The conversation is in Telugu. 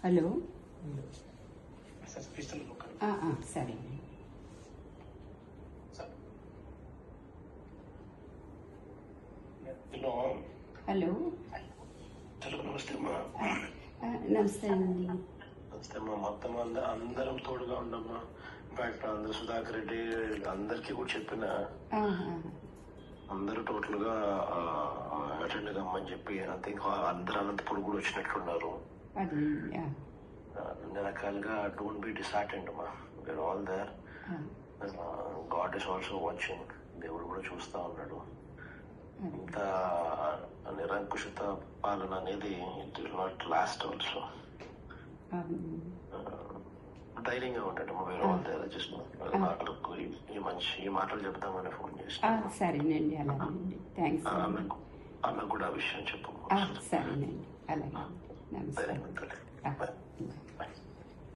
హలో సరే హలో నమస్తే అమ్మా. నమస్తే అండి. నమస్తే అమ్మా. మొత్తం అందరం తోడుగా ఉండమ్మా. ఇన్ఫాక్ట్ అందరు సుధాకర్ రెడ్డి అందరికీ కూడా చెప్పిన అందరూ టోటల్ గా అటెండ్ కమ్మని చెప్పి ఐ థింక్ అందరు అనంతపురం కూడా వచ్చినట్లున్నారు. అన్ని రకాలుగా డోంట్ బి డిసార్టెండ్ అమ్మా. We are all there. God is also watching. దేవుడు కూడా చూస్తా ఉన్నాడు. ఇంత నిరంకుశత పాలన అనేది it will not last also. ధైర్యంగా ఉంటాడు. వేరే వాళ్ళ జస్ట్ ఈ మాటలు చెప్తామని ఫోన్ చేసి సరేనండి. అలాగేనండి. థ్యాంక్స్. ఆమెకు కూడా ఆ విషయం చెప్పు. సరేనండి. అలాగే. నమస్తే.